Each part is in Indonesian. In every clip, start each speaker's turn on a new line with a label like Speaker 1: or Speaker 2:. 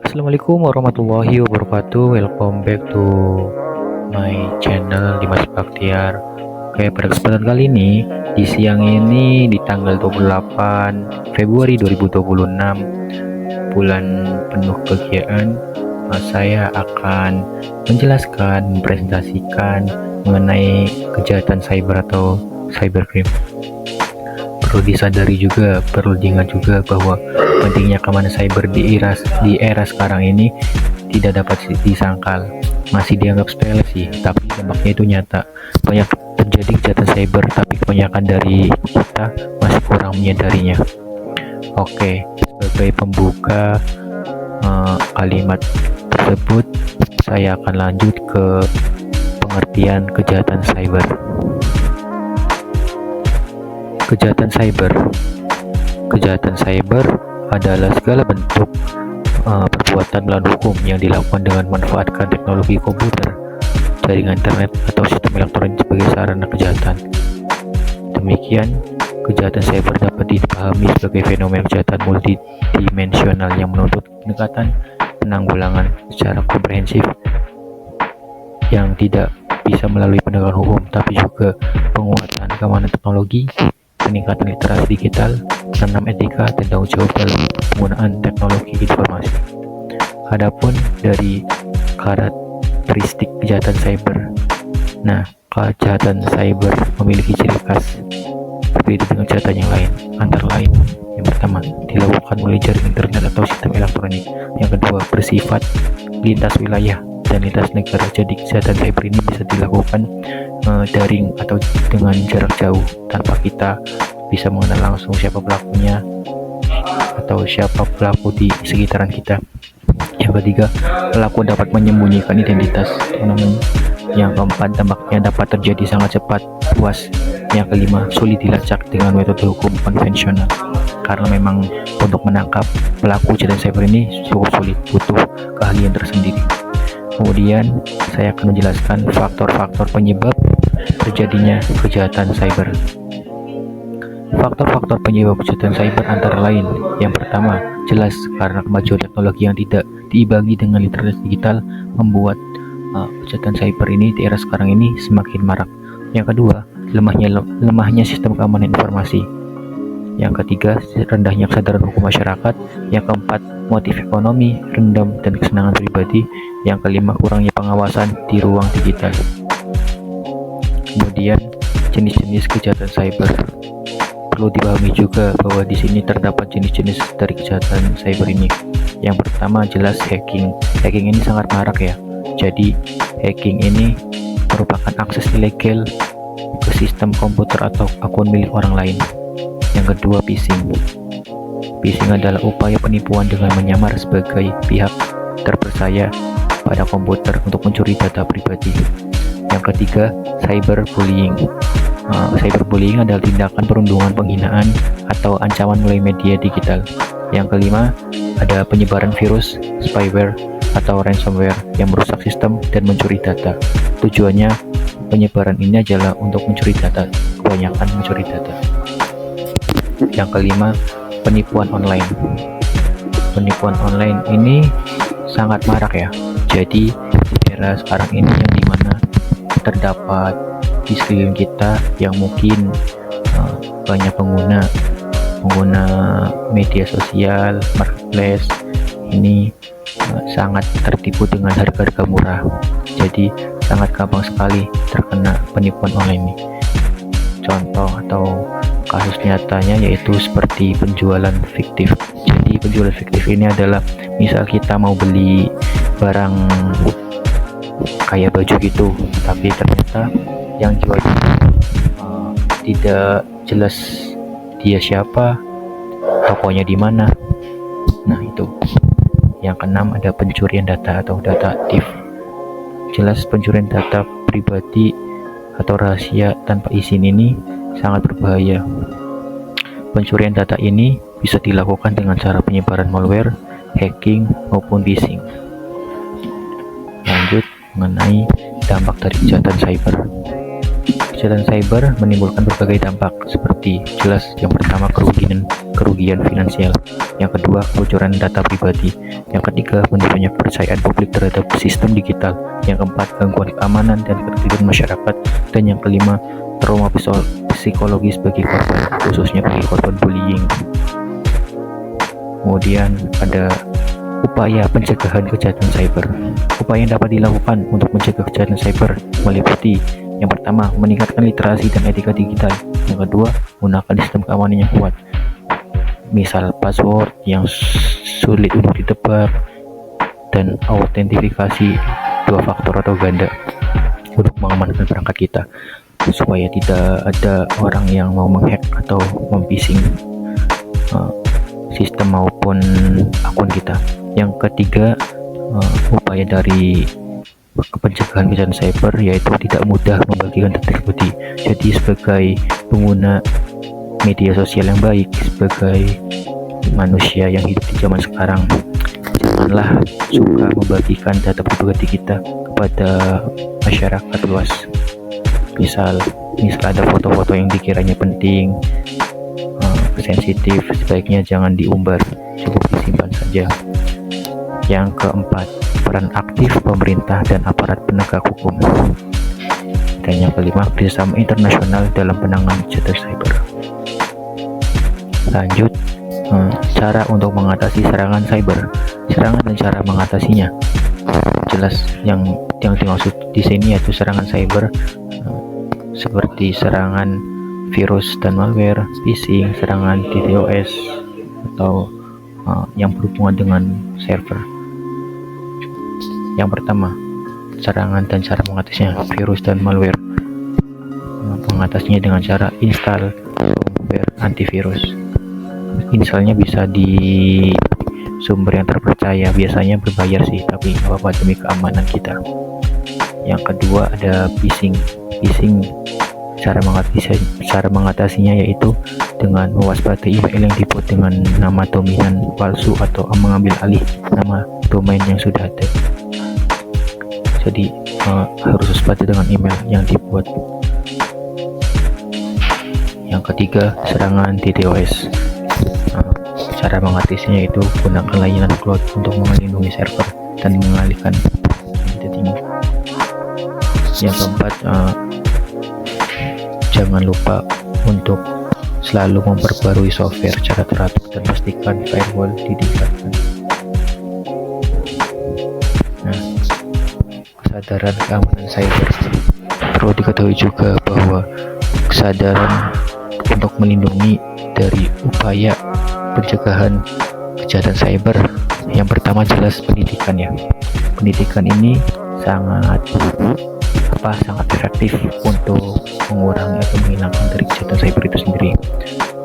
Speaker 1: Assalamualaikum warahmatullahi wabarakatuh. Welcome back to my channel Dimas Baktiar. Oke, pada kesempatan kali ini di siang ini di tanggal 28 Februari 2026, bulan penuh kegiatan, saya akan menjelaskan, mempresentasikan mengenai kejahatan cyber atau cybercrime. Perlu disadari juga, perlu diingat juga bahwa pentingnya keamanan cyber di era sekarang ini tidak dapat disangkal. Masih dianggap sepele sih, tapi dampaknya itu nyata. Banyak terjadi kejahatan cyber, tapi kebanyakan dari kita masih kurang menyadarinya. Oke, sebagai pembuka kalimat tersebut, saya akan lanjut ke pengertian kejahatan cyber. Kejahatan cyber adalah segala bentuk perbuatan melawan hukum yang dilakukan dengan memanfaatkan teknologi komputer, jaringan internet, atau sistem elektronik sebagai sarana kejahatan. Demikian, kejahatan cyber dapat dipahami sebagai fenomena kejahatan multidimensional yang menuntut pendekatan penanggulangan secara komprehensif yang tidak bisa melalui penegakan hukum, tapi juga penguatan keamanan teknologi, peningkatan literasi digital, menanam etika dan tanggung jawab dalam penggunaan teknologi informasi. Adapun dari karakteristik kejahatan cyber, kejahatan cyber memiliki ciri khas berbeda dengan kejahatan yang lain. Antara lain, yang pertama, dilakukan melalui jaringan internet atau sistem elektronik. Yang kedua, bersifat lintas wilayah dan lintas negara. Jadi kejahatan cyber ini bisa dilakukan daring atau dengan jarak jauh tanpa kita bisa mengenal langsung siapa pelakunya atau siapa pelaku di sekitaran kita. Yang ketiga, pelaku dapat menyembunyikan identitas. Yang keempat, dampaknya dapat terjadi sangat cepat, luas. Yang kelima, sulit dilacak dengan metode hukum konvensional karena memang untuk menangkap pelaku kejahatan cyber ini cukup sulit, butuh keahlian tersendiri. Kemudian saya akan menjelaskan faktor-faktor penyebab terjadinya kejahatan cyber. Faktor-faktor penyebab kejahatan cyber antara lain, yang pertama, jelas karena kemajuan teknologi yang tidak diimbangi dengan literasi digital membuat kejahatan cyber ini di era sekarang ini semakin marak. Yang kedua, lemahnya sistem keamanan informasi. Yang ketiga, rendahnya kesadaran hukum masyarakat. Yang keempat, motif ekonomi, dendam, dan kesenangan pribadi. Yang kelima, kurangnya pengawasan di ruang digital. Kemudian, jenis-jenis kejahatan cyber. Perlu dipahami juga bahwa di sini terdapat jenis-jenis dari kejahatan cyber ini. Yang pertama, jelas hacking. Hacking ini sangat marak ya. Jadi, hacking ini merupakan akses ilegal ke sistem komputer atau akun milik orang lain. Yang kedua, phishing. Phishing adalah upaya penipuan dengan menyamar sebagai pihak terpercaya pada komputer untuk mencuri data pribadi. Yang ketiga, cyberbullying. Cyberbullying adalah tindakan perundungan, penghinaan, atau ancaman melalui media digital. Yang kelima, ada penyebaran virus, spyware, atau ransomware yang merusak sistem dan mencuri data. Tujuannya, penyebaran ini adalah untuk mencuri data, kebanyakan mencuri data. Yang kelima, penipuan online. Penipuan online ini sangat marak ya. Jadi di era sekarang ini yang dimana terdapat di sekeliling kita yang mungkin banyak pengguna media sosial, marketplace ini sangat tertipu dengan harga-harga murah. Jadi sangat gampang sekali terkena penipuan online ini. Contoh atau kasus nyatanya yaitu seperti penjualan fiktif. Jadi penjualan fiktif ini adalah misal kita mau beli barang kayak baju gitu, tapi ternyata yang jual tidak jelas dia siapa, tokonya di mana. Nah itu. Yang keenam, ada pencurian data atau data aktif. Jelas pencurian data pribadi atau rahasia tanpa izin ini sangat berbahaya. Pencurian data ini bisa dilakukan dengan cara penyebaran malware, hacking, maupun phishing. Lanjut mengenai dampak dari kejahatan cyber. kejahatan cyber menimbulkan berbagai dampak seperti jelas yang pertama kerugian finansial, yang kedua kebocoran data pribadi, yang ketiga menurunnya kepercayaan publik terhadap sistem digital, yang keempat gangguan keamanan dan ketertiban masyarakat, dan yang kelima trauma psikologis bagi korban, khususnya bagi korban bullying. Kemudian ada upaya pencegahan kejahatan cyber. Upaya yang dapat dilakukan untuk mencegah kejahatan cyber meliputi yang pertama, meningkatkan literasi dan etika digital. Yang kedua, menggunakan sistem keamanan yang kuat. Misal password yang sulit untuk ditebak dan autentifikasi 2 faktor atau ganda untuk mengamankan perangkat kita supaya tidak ada orang yang mau menghack atau memphishing sistem maupun akun kita. Yang ketiga, upaya dari pencegahan kejahatan cyber yaitu tidak mudah membagikan data pribadi. Jadi sebagai pengguna media sosial yang baik, sebagai manusia yang hidup di zaman sekarang, janganlah suka membagikan data pribadi kita kepada masyarakat luas. Misal ada foto-foto yang dikiranya penting, sensitif, sebaiknya jangan diumbar, cukup disimpan saja. Yang keempat, peran aktif pemerintah dan aparat penegak hukum. Dan yang kelima, kerjasama internasional dalam penanganan kejahatan cyber. Lanjut, cara untuk mengatasi serangan cyber. Serangan dan cara mengatasinya. Jelas yang dimaksud di sini yaitu serangan cyber seperti serangan virus dan malware, phishing, serangan DDoS, atau yang berhubungan dengan server. Yang pertama, serangan dan cara mengatasinya. Virus dan malware, mengatasinya dengan cara install firmware antivirus. Installnya bisa di sumber yang terpercaya, biasanya berbayar sih, tapi nggak apa-apa demi keamanan kita. Yang kedua ada phishing. Cara mengatasinya yaitu dengan mewaspadai email yang dibuat dengan nama dominan palsu atau mengambil alih nama domain yang sudah ada. Jadi harus waspada dengan email yang dibuat. Yang ketiga, serangan DDoS. Cara mengatasinya yaitu gunakan layanan cloud untuk melindungi server dan mengalihkan identitasnya. Yang keempat, jangan lupa untuk selalu memperbarui software secara teratur dan pastikan firewall ditingkatkan. Kesadaran keamanan cyber. Perlu diketahui juga bahwa kesadaran untuk melindungi dari upaya pencegahan kejahatan cyber, yang pertama jelas pendidikan ya. Pendidikan ini sangat efektif untuk mengurangi atau menghilangkan dari kejahatan cyber itu sendiri.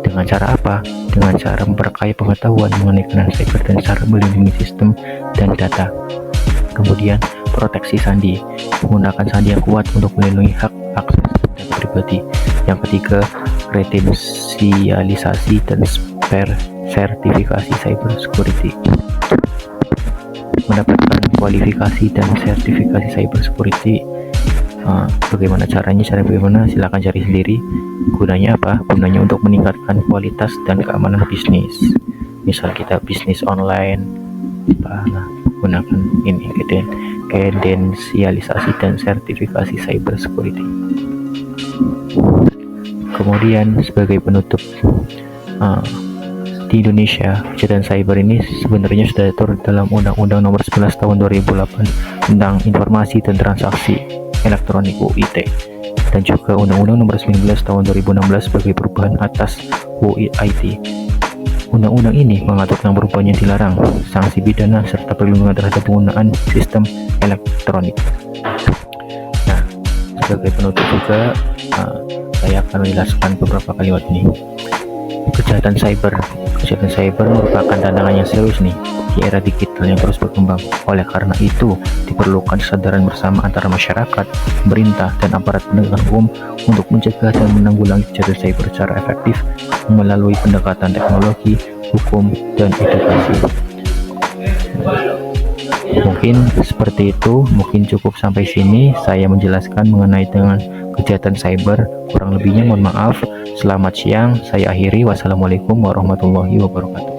Speaker 1: Dengan cara apa? Dengan cara memperkaya pengetahuan mengenai kejahatan cyber dan cara melindungi sistem dan data. Kemudian proteksi sandi, menggunakan sandi yang kuat untuk melindungi hak akses data pribadi. Yang ketiga, kredensialisasi dan sertifikasi cyber security. Mendapatkan kualifikasi dan sertifikasi cyber security. Bagaimana caranya? Silakan cari sendiri. Gunanya apa? Gunanya untuk meningkatkan kualitas dan keamanan bisnis. Misal kita bisnis online, gunakan ini kredensialisasi dan sertifikasi cyber security. Kemudian sebagai penutup, di Indonesia kejahatan cyber ini sebenarnya sudah diatur dalam Undang-Undang Nomor 11 Tahun 2008 tentang Informasi dan Transaksi Elektronik UIT, dan juga Undang-Undang Nomor 19 Tahun 2016 sebagai perubahan atas UIT. Undang-undang ini mengatur tentang perubahan yang dilarang, sanksi pidana, serta perlindungan terhadap penggunaan sistem elektronik. Nah, sebagai penutup juga, saya akan menjelaskan beberapa kalimat ini. Kejahatan cyber merupakan tantangan yang serius nih di era digital yang terus berkembang. Oleh karena itu, diperlukan kesadaran bersama antara masyarakat, pemerintah, dan aparat penegak hukum untuk mencegah dan menanggulangi kejahatan cyber secara efektif melalui pendekatan teknologi, hukum, dan edukasi. Mungkin seperti itu, mungkin cukup sampai sini saya menjelaskan mengenai dengan kejahatan cyber. Kurang lebihnya mohon maaf. Selamat siang, saya akhiri. Wassalamualaikum warahmatullahi wabarakatuh.